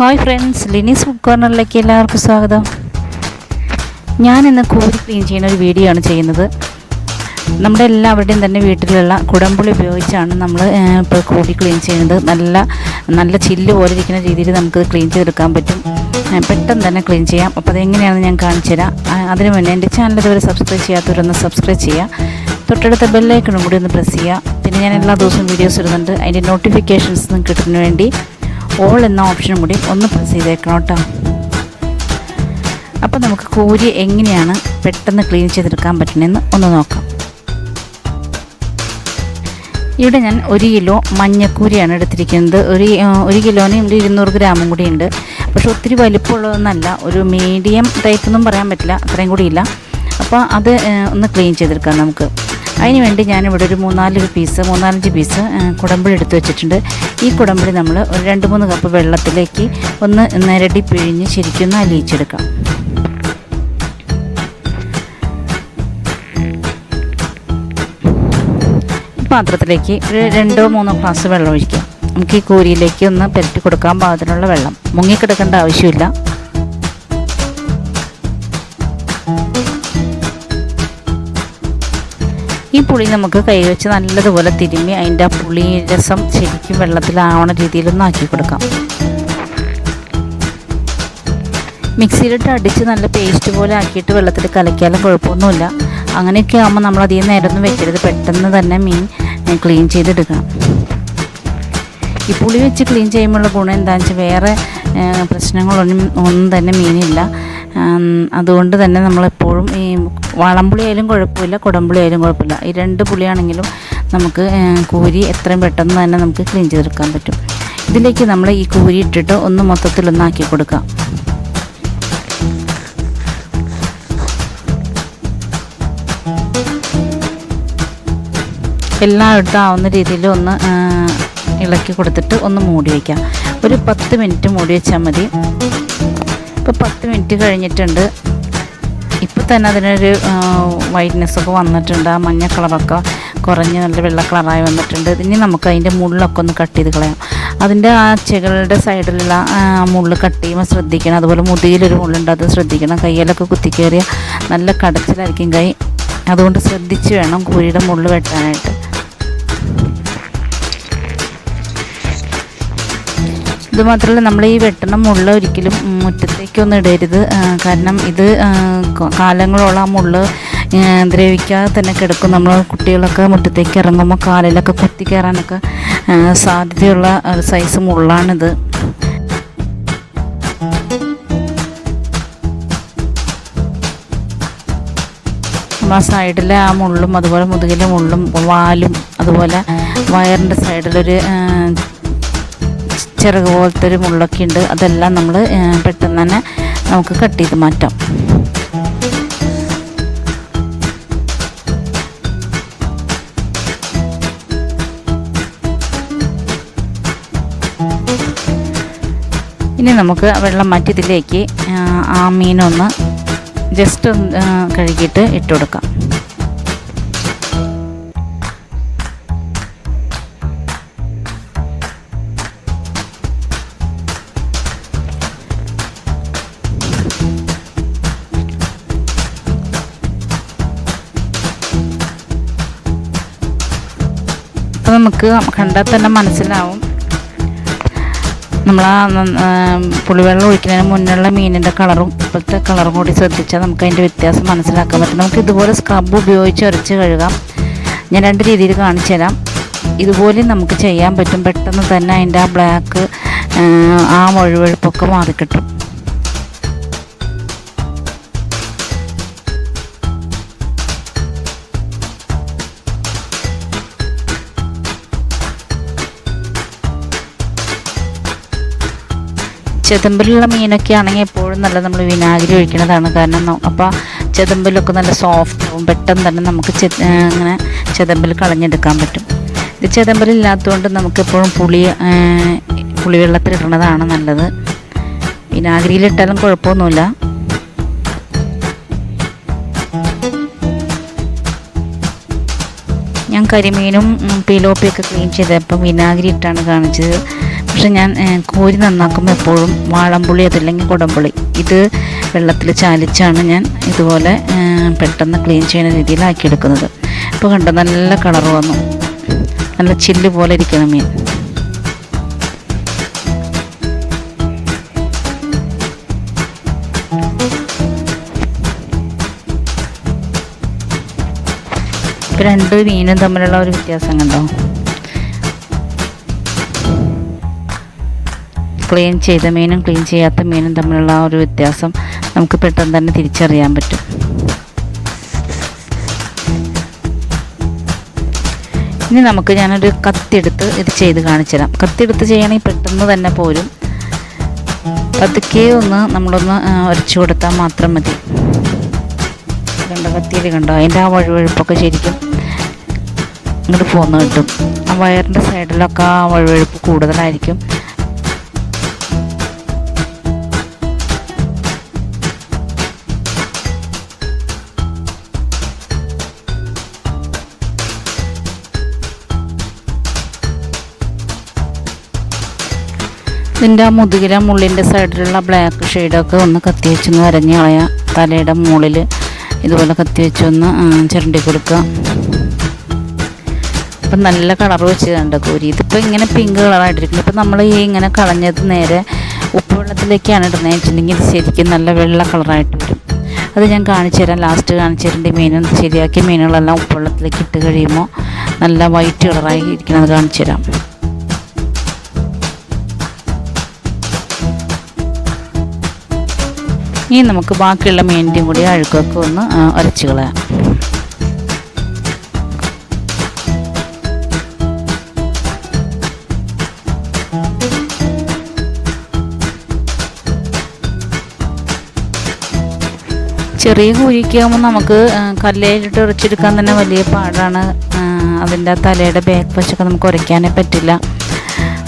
Hi friends, LINI'S food cornerലേക്ക് എല്ലാവർക്കും സ്വാഗതം. ഞാൻ ഇന്ന് കോരി ക്ലീൻ ചെയ്യുന്ന ഒരു വീഡിയോ ആണ് ചെയ്യുന്നത്. നമ്മുടെ എല്ലാവരുടെയും തന്നെ വീട്ടിലുള്ള കുടംപുളി ഉപയോഗിച്ചാണ് നമ്മൾ ഇപ്പോൾ കോരി ക്ലീൻ ചെയ്യുന്നത്. നല്ല ചില്ല് പോലെ ഇരിക്കുന്ന രീതിയിൽ നമുക്ക് ക്ലീൻ ചെയ്തെടുക്കാൻ പറ്റും. പെട്ടെന്ന് തന്നെ ക്ലീൻ ചെയ്യാം. അപ്പോൾ അതെങ്ങനെയാണെന്ന് ഞാൻ കാണിച്ചു തരാം. അതിനു മുന്നേ എൻ്റെ ചാനൽ ഇതുവരെ സബ്സ്ക്രൈബ് ചെയ്യാത്തവരൊന്ന് സബ്സ്ക്രൈബ് ചെയ്യുക. തൊട്ടടുത്ത ബെല്ലൈക്കണും കൂടി ഒന്ന് പ്രസ് ചെയ്യുക. പിന്നെ ഞാൻ എല്ലാ ദിവസവും വീഡിയോസ് ഇടുന്നുണ്ട്. അതിൻ്റെ നോട്ടിഫിക്കേഷൻസ് കിട്ടുന്നതിന് വേണ്ടി ഓൾ എന്ന ഓപ്ഷനും കൂടി ഒന്ന് പ്രസ് ചെയ്തേക്കണം കേട്ടോ. അപ്പോൾ നമുക്ക് കോരി എങ്ങനെയാണ് പെട്ടെന്ന് ക്ലീൻ ചെയ്തെടുക്കാൻ പറ്റുന്നതെന്ന് ഒന്ന് നോക്കാം. ഇവിടെ ഞാൻ 1 കിലോ മഞ്ഞക്കൂരിയാണ് എടുത്തിരിക്കുന്നത്. ഒരു കിലോന് 200 ഗ്രാമും കൂടി ഉണ്ട്. പക്ഷെ ഒത്തിരി വലിപ്പമുള്ളതൊന്നല്ല, ഒരു മീഡിയം ടൈപ്പ് ഒന്നും പറയാൻ പറ്റില്ല, അത്രയും കൂടി ഇല്ല. അപ്പോൾ അത് ഒന്ന് ക്ലീൻ ചെയ്തെടുക്കാം നമുക്ക്. അതിന് വേണ്ടി ഞാനിവിടെ ഒരു 3-4 പീസ് കുടമ്പുളി എടുത്ത് വെച്ചിട്ടുണ്ട്. ഈ കുടമ്പുളി നമ്മൾ ഒരു 2-3 കപ്പ് വെള്ളത്തിലേക്ക് ഒന്ന് നിരടി പിഴിഞ്ഞ് ശരിക്കും അലിയിച്ചെടുക്കാം. പാത്രത്തിലേക്ക് ഒരു 2-3 ഗ്ലാസ് വെള്ളം ഒഴിക്കാം. നമുക്ക് ഈ കോരിയിലേക്ക് ഒന്ന് പുരട്ടി കൊടുക്കാൻ പാകത്തിനുള്ള വെള്ളം, മുങ്ങിക്കിടക്കേണ്ട ആവശ്യമില്ല. ഈ പുളി നമുക്ക് കൈ വെച്ച് നല്ലതുപോലെ തിരുമ്മി അതിൻ്റെ ആ പുളി രസം ശരിക്കും വെള്ളത്തിലാവണ രീതിയിലൊന്ന് ആക്കി കൊടുക്കാം. മിക്സിയിലിട്ട് അടിച്ച് നല്ല പേസ്റ്റ് പോലെ ആക്കിയിട്ട് വെള്ളത്തിൽ കലക്കിയാലും കുഴപ്പമൊന്നുമില്ല. അങ്ങനെയൊക്കെ ആകുമ്പോൾ നമ്മൾ അധികം നേരമൊന്നും വെക്കരുത്, പെട്ടെന്ന് തന്നെ മീൻ ക്ലീൻ ചെയ്തെടുക്കണം. ഈ പുളി വെച്ച് ക്ലീൻ ചെയ്യുമ്പോഴുള്ള ഗുണം എന്താണെന്ന് വെച്ചാൽ വേറെ പ്രശ്നങ്ങളൊന്നും തന്നെ മീനില്ല. അതുകൊണ്ട് തന്നെ നമ്മളെപ്പോഴും ഈ വളംപുളി ആയാലും കുഴപ്പമില്ല, കുടംപുളി ആയാലും കുഴപ്പമില്ല, ഈ 2 പുളിയാണെങ്കിലും നമുക്ക് കോരി എത്രയും പെട്ടെന്ന് തന്നെ നമുക്ക് ക്ലീൻ ചെയ്തെടുക്കാൻ പറ്റും. ഇതിലേക്ക് നമ്മൾ ഈ കോരി ഇട്ടിട്ട് ഒന്ന് മൊത്തത്തിലൊന്നാക്കി കൊടുക്കാം. എല്ലായിടത്തും ആവുന്ന രീതിയിൽ ഒന്ന് ഇളക്കി കൊടുത്തിട്ട് ഒന്ന് മൂടി വയ്ക്കാം. ഒരു 10 മിനിറ്റ് മൂടി വെച്ചാൽ മതി. ഇപ്പോൾ 10 മിനിറ്റ് കഴിഞ്ഞിട്ടുണ്ട്. ഇപ്പോൾ തന്നെ അതിനൊരു വൈറ്റ്നെസ്സൊക്കെ വന്നിട്ടുണ്ട്. ആ മഞ്ഞ കളറൊക്കെ കുറഞ്ഞ് നല്ല വെള്ള കളറായി വന്നിട്ടുണ്ട്. ഇനി നമുക്ക് അതിൻ്റെ മുള്ളൊക്കെ ഒന്ന് കട്ട് ചെയ്ത് കളയാം. അതിൻ്റെ ആ ചെകളുടെ സൈഡിലുള്ള മുള്ള് കട്ട് ചെയ്യുമ്പോൾ ശ്രദ്ധിക്കണം. അതുപോലെ മുതിയിലൊരു മുള്ളുണ്ട്, അത് ശ്രദ്ധിക്കണം. കയ്യിലൊക്കെ കുത്തിക്കയറിയ നല്ല കടച്ചിലായിരിക്കും കൈ. അതുകൊണ്ട് ശ്രദ്ധിച്ച് വേണം കോരിയുടെ മുള്ള് വെട്ടാനായിട്ട്. ഇതുമാത്രമല്ല, നമ്മൾ ഈ വെട്ടണ മുള്ള ഒരിക്കലും മുറ്റത്തേക്കൊന്നും ഇടരുത്. കാരണം ഇത് കാലങ്ങളോളം ആ മുള്ള് ദ്രവിക്കാതെ തന്നെ കിടക്കും. നമ്മൾ കുട്ടികളൊക്കെ മുറ്റത്തേക്ക് ഇറങ്ങുമ്പോൾ കാലിലൊക്കെ കുത്തി കയറാനൊക്കെ സാധ്യതയുള്ള ഒരു സൈസ് മുള്ളാണിത്. ആ സൈഡിലെ ആ മുള്ളും അതുപോലെ മുതുകിലെ മുള്ളും വാലും അതുപോലെ വയറിൻ്റെ സൈഡിലൊരു ചിറക് പോലത്തെ ഒരു മുള്ളൊക്കെ ഉണ്ട്. അതെല്ലാം നമ്മൾ പെട്ടെന്ന് തന്നെ നമുക്ക് കട്ട് ചെയ്ത് മാറ്റാം. ഇനി നമുക്ക് വെള്ളം മാറ്റി ഇതിലേക്ക് ആ മീനൊന്ന് ജസ്റ്റ് കഴുകിയിട്ട് ഇട്ട് കൊടുക്കാം. അപ്പോൾ നമുക്ക് കണ്ടാൽ തന്നെ മനസ്സിലാവും, നമ്മൾ ആ പുളിവെള്ളം ഒഴിക്കുന്നതിന് മുന്നുള്ള മീനിൻ്റെ കളറും ഇപ്പോഴത്തെ കളറും കൂടി ശ്രദ്ധിച്ചാൽ നമുക്ക് അതിൻ്റെ വ്യത്യാസം മനസ്സിലാക്കാൻ പറ്റും. നമുക്ക് ഇതുപോലെ സ്ക്രബ് ഉപയോഗിച്ച് ഉരച്ച് കഴുകാം. ഞാൻ 2 രീതിയിൽ കാണിച്ചു തരാം. ഇതുപോലെ നമുക്ക് ചെയ്യാൻ പറ്റും. പെട്ടെന്ന് തന്നെ അതിൻ്റെ ആ ബ്ലാക്ക് ആ വഴുവഴുപ്പൊക്കെ മാറിക്കിട്ടും. ചെതമ്പിലുള്ള മീനൊക്കെ ആണെങ്കിൽ എപ്പോഴും നല്ല നമ്മൾ വിനാഗിരി ഒഴിക്കുന്നതാണ്. കാരണം അപ്പോൾ ചെതമ്പിലൊക്കെ നല്ല സോഫ്റ്റ് ആവും. പെട്ടെന്ന് തന്നെ നമുക്ക് അങ്ങനെ ചെതമ്പിൽ കളഞ്ഞെടുക്കാൻ പറ്റും. ഇത് ചെതമ്പിലില്ലാത്തതുകൊണ്ട് നമുക്കെപ്പോഴും പുളിവെള്ളത്തിലിടുന്നതാണ് നല്ലത്. വിനാഗിരിയിലിട്ടാലും കുഴപ്പമൊന്നുമില്ല. ഞാൻ കരിമീനും പിലോപ്പിയൊക്കെ ക്ലീൻ ചെയ്തപ്പോൾ വിനാഗിരി ഇട്ടാണ് കാണിച്ചത്. പക്ഷെ ഞാൻ കോരി നന്നാക്കുമ്പോൾ എപ്പോഴും വാളംപുളി അതല്ലെങ്കിൽ കുടംപുളി ഇത് വെള്ളത്തിൽ ചാലിച്ചാണ് ഞാൻ ഇതുപോലെ പെട്ടെന്ന് ക്ലീൻ ചെയ്യുന്ന രീതിയിലാക്കിയെടുക്കുന്നത്. ഇപ്പോൾ കണ്ടോ, നല്ല കളർ വന്നു, നല്ല ചില്ല് പോലെ ഇരിക്കുന്ന മീൻ. ഇപ്പോൾ രണ്ട് മീനും തമ്മിലുള്ള ഒരു വ്യത്യാസം കണ്ടോ, ക്ലീൻ ചെയ്ത മീനും ക്ലീൻ ചെയ്യാത്ത മീനും തമ്മിലുള്ള ആ ഒരു വ്യത്യാസം നമുക്ക് പെട്ടെന്ന് തന്നെ തിരിച്ചറിയാൻ പറ്റും. ഇനി ഞാനൊരു കത്തിയെടുത്ത് ഇത് ചെയ്ത് കാണിച്ചു തരാം. കത്തിയെടുത്ത് ചെയ്യണമെങ്കിൽ പെട്ടെന്ന് തന്നെ പോരും. പതുക്കെ നമ്മളൊന്ന് ഉരച്ചു കൊടുത്താൽ മാത്രം മതി. കണ്ടോ, കത്തിയിൽ കണ്ടോ, അതിൻ്റെ ആ വഴുവഴുപ്പൊക്കെ ശരിക്കും ഇങ്ങോട്ട് പോന്ന് കിട്ടും. ആ വയറിൻ്റെ സൈഡിലൊക്കെ ആ വഴുവഴുപ്പ് കൂടുതലായിരിക്കും. ഇതിൻ്റെ ആ മുതുകില മുള്ളിൻ്റെ സൈഡിലുള്ള ബ്ലാക്ക് ഷെയ്ഡൊക്കെ ഒന്ന് കത്തി വെച്ചൊന്ന് വരഞ്ഞ് കളയാം. തലയുടെ മുകളിൽ ഇതുപോലെ കത്തി വെച്ചൊന്ന് ചിരണ്ടി കൊടുക്കുക. അപ്പം നല്ല കളർ വെച്ചതുണ്ട് കോരി. ഇതിപ്പോൾ ഇങ്ങനെ പിങ്ക് കളറായിട്ടിരിക്കുന്നത്. ഇപ്പം നമ്മൾ ഈ ഇങ്ങനെ കളഞ്ഞത് നേരെ ഉപ്പുവെള്ളത്തിലേക്കാണ് ഇടുന്നത് വെച്ചിട്ടുണ്ടെങ്കിൽ ഇത് ശരിക്കും നല്ല വെള്ള കളറായിട്ട് വരും. അത് ഞാൻ കാണിച്ചു തരാം, ലാസ്റ്റ് കാണിച്ചു തരേണ്ട. മീനും ശരിയാക്കിയ മീനുകളെല്ലാം ഉപ്പുവെള്ളത്തിലേക്ക് ഇട്ട് കഴിയുമ്പോൾ നല്ല വൈറ്റ് കളറായി ഇരിക്കുന്നത് കാണിച്ചു തരാം. ഇനി നമുക്ക് ബാക്കിയുള്ള മീനിൻ്റെയും കൂടി അഴുക്കൊക്കെ ഒന്ന് ഉരച്ച് കളയാം. ചെറിയ കൂരിക്കാകുമ്പോൾ നമുക്ക് കല്ലേലിട്ട് ഉരച്ചെടുക്കാൻ തന്നെ വലിയ പാടാണ്. അതിൻ്റെ തലയുടെ ബാക്ക് വശമൊക്കെ നമുക്ക് ഉരയ്ക്കാനേ പറ്റില്ല.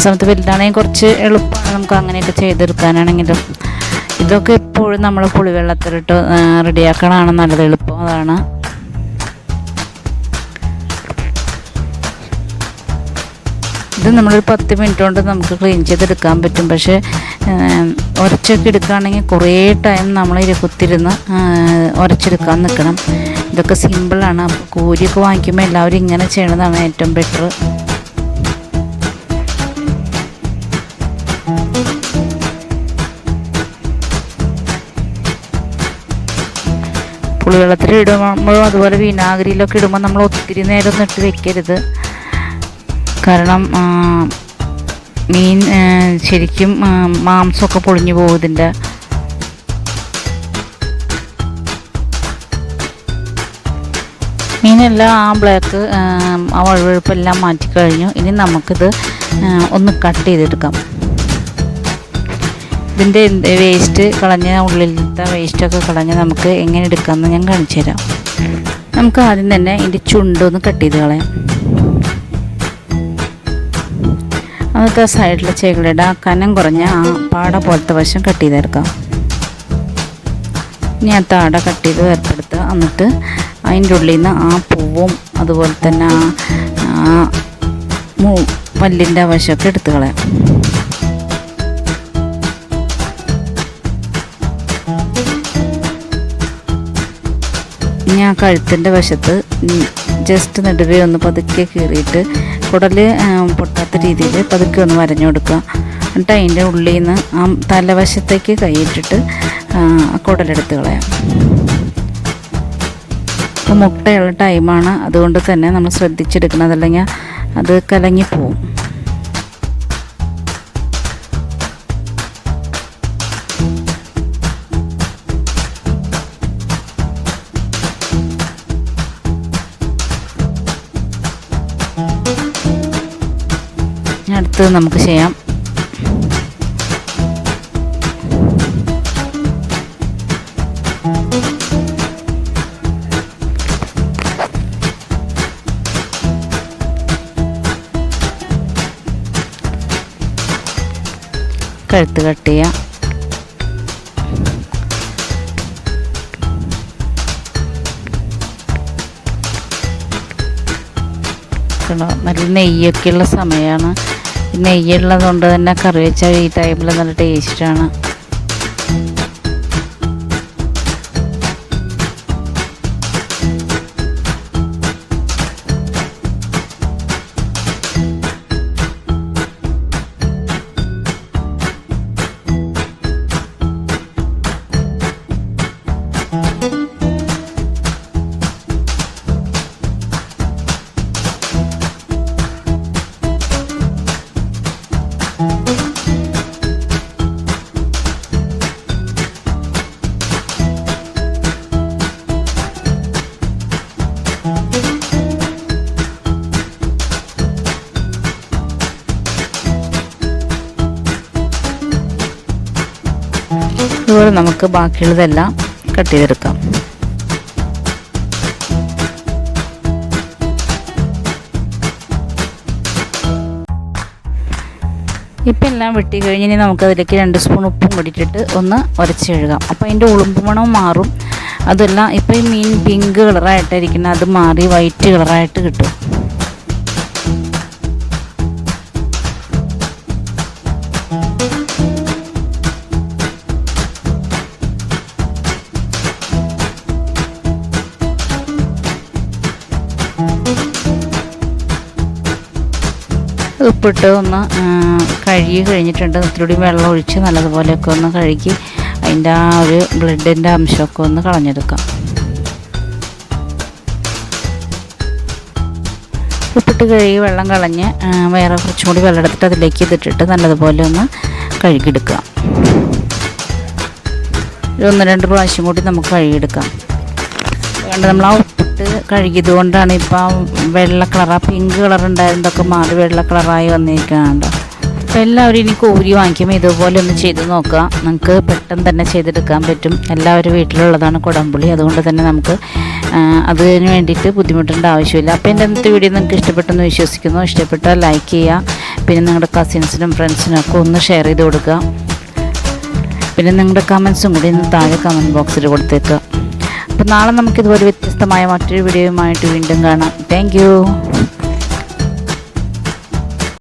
സമയത്ത് വലുതാണെങ്കിൽ കുറച്ച് എളുപ്പമാണ് നമുക്ക് അങ്ങനെയൊക്കെ ചെയ്തെടുക്കാനാണെങ്കിലും. ഇതൊക്കെ എപ്പോഴും നമ്മൾ പുളിവെള്ളത്തിലിട്ട് റെഡിയാക്കണതാണ് നല്ലത്, എളുപ്പം അതാണ്. ഇത് നമ്മളൊരു 10 മിനിറ്റ് കൊണ്ട് നമുക്ക് ക്ലീൻ ചെയ്തെടുക്കാൻ പറ്റും. പക്ഷേ ഉരച്ചൊക്കെ എടുക്കുകയാണെങ്കിൽ കുറേ ടൈം നമ്മൾ കുത്തിരുന്ന് ഉരച്ചെടുക്കാൻ നിൽക്കണം. ഇതൊക്കെ സിമ്പിളാണ്. അപ്പോൾ കോരിയൊക്കെ വാങ്ങിക്കുമ്പോൾ എല്ലാവരും ഇങ്ങനെ ചെയ്യണതാണ് ഏറ്റവും ബെറ്റർ. പുളിവെള്ളത്തിൽ ഇടുമ്പോഴും അതുപോലെ വിനാഗിരിയിലൊക്കെ ഇടുമ്പോൾ നമ്മൾ ഒത്തിരി നേരം ഒന്നും ഇട്ട് വെക്കരുത്. കാരണം മീൻ ശരിക്കും മാംസമൊക്കെ പൊളിഞ്ഞു പോകും ഇതിൻ്റെ. മീനെല്ലാം ആ ബ്ലാക്ക് ആ വഴുവഴുപ്പെല്ലാം മാറ്റിക്കഴിഞ്ഞു. ഇനി നമുക്കിത് ഒന്ന് കട്ട് ചെയ്തെടുക്കാം. ഇതിൻ്റെ വേസ്റ്റ് കളഞ്ഞ് ഉള്ളിലത്തെ വേസ്റ്റൊക്കെ കളഞ്ഞ് നമുക്ക് എങ്ങനെ എടുക്കാമെന്ന് ഞാൻ കാണിച്ചു തരാം. നമുക്ക് ആദ്യം തന്നെ ഇതിൻ്റെ ചുണ്ടൊന്ന് കട്ട് ചെയ്ത് കളയാം. എന്നിട്ട് ആ സൈഡിലെ ചെകിളയുടെ ആ കനം കുറഞ്ഞ ആ പാട പോലത്തെ വശം കട്ട് ചെയ്തെടുക്കാം. ഇനി ആ താട കട്ട് ചെയ്ത് വേർപ്പെടുത്തുക. എന്നിട്ട് അതിൻ്റെ ഉള്ളിൽ നിന്ന് ആ പൂവും അതുപോലെ തന്നെ ആ പല്ലിൻ്റെ വശമൊക്കെ എടുത്ത് കളയാം. ഇനി ആ കഴുത്തിൻ്റെ വശത്ത് ജസ്റ്റ് നടുവേ ഒന്ന് പതുക്കെ കീറിയിട്ട് കുടൽ പൊട്ടാത്ത രീതിയിൽ പതുക്കെ ഒന്ന് വരഞ്ഞു കൊടുക്കുക. എന്നിട്ട് അതിൻ്റെ ഉള്ളിൽ നിന്ന് ആ തലവശത്തേക്ക് കൈയിട്ടിട്ട് ആ കുടലെടുത്ത് കളയാം. അപ്പോൾ മുട്ടയുള്ള ടൈമാണ്, അതുകൊണ്ട് തന്നെ നമ്മൾ ശ്രദ്ധിച്ചെടുക്കണം, അതല്ലെങ്കിൽ അത് കലങ്ങിപ്പോവും. അടുത്തത് നമുക്ക് ചെയ്യാം. കഴുത്ത് കട്ട് ചെയ്യാം. നല്ല നെയ്യൊക്കെയുള്ള സമയമാണ്. നെയ്യുള്ളത് തന്നെ കറി വെച്ചാൽ ഈ ടൈമിൽ നല്ല ടേസ്റ്റാണ്. ഇതുപോലെ നമുക്ക് ബാക്കിയുള്ളതെല്ലാം കട്ട് ചെയ്തെടുക്കാം. ഇപ്പം എല്ലാം വെട്ടി കഴിഞ്ഞ് ഇനി നമുക്കതിലേക്ക് 2 സ്പൂൺ ഉപ്പും കൂടിയിട്ടിട്ട് ഒന്ന് ഉരച്ച് കഴുകാം. അപ്പോൾ അതിൻ്റെ ഉളുമ്പ് മണം മാറും. അതെല്ലാം ഇപ്പോൾ ഈ മീൻ പിങ്ക് കളറായിട്ടായിരിക്കുന്നത്, അത് മാറി വൈറ്റ് കളറായിട്ട് കിട്ടും. ഉപ്പിട്ട് ഒന്ന് കഴുകി കഴിഞ്ഞിട്ടുണ്ട്. ഇത്തിരി വെള്ളം ഒഴിച്ച് നല്ലതുപോലെയൊക്കെ ഒന്ന് കഴുകി അതിൻ്റെ ആ ഒരു ബ്ലഡിൻ്റെ അംശമൊക്കെ ഒന്ന് കളഞ്ഞെടുക്കാം. ഉപ്പിട്ട് കഴുകി വെള്ളം കളഞ്ഞ് വേറെ കുറച്ചും കൂടി വെള്ളം എടുത്തിട്ട് അതിലേക്ക് ഇതിട്ടിട്ട് നല്ലതുപോലെ ഒന്ന് കഴുകിയെടുക്കുക. 1-2 പ്രാവശ്യം കൂടി നമുക്ക് കഴുകിയെടുക്കാം. അതുകൊണ്ട് നമ്മൾ ആ ഉപ്പിട്ട് കഴുകിയത് കൊണ്ടാണ് ഇപ്പം വെള്ള കളറാണ്, പിങ്ക് കളർ ഉണ്ടായിരുന്നതൊക്കെ മാറി വെള്ള കളറായി വന്നിരിക്കുകയാണ്. അപ്പോൾ എല്ലാവരും ഇനി കോരി വാങ്ങിക്കുമ്പോൾ ഇതുപോലെ ഒന്ന് ചെയ്ത് നോക്കുക. നമുക്ക് പെട്ടെന്ന് തന്നെ ചെയ്തെടുക്കാൻ പറ്റും. എല്ലാവരും വീട്ടിലുള്ളതാണ് കുടംപുളി, അതുകൊണ്ട് തന്നെ നമുക്ക് അതിന് വേണ്ടിയിട്ട് ബുദ്ധിമുട്ടേണ്ട ആവശ്യമില്ല. അപ്പോൾ എൻ്റെ ഇന്നത്തെ വീഡിയോ നിങ്ങൾക്ക് ഇഷ്ടപ്പെട്ടെന്ന് വിശ്വസിക്കുന്നു. ഇഷ്ടപ്പെട്ടാൽ ലൈക്ക് ചെയ്യുക. പിന്നെ നിങ്ങളുടെ കസിൻസിനും ഫ്രണ്ട്സിനും ഒക്കെ ഒന്ന് ഷെയർ ചെയ്ത് കൊടുക്കുക. പിന്നെ നിങ്ങളുടെ കമൻസും കൂടി ഒന്ന് താഴെ കമൻറ്റ് ബോക്സിൽ കൊടുത്തേക്കുക. അപ്പോൾ നാളെ നമുക്കിതുപോലെ വ്യത്യസ്തമായ മറ്റൊരു വീഡിയോയുമായിട്ട് വീണ്ടും കാണാം. Thank you.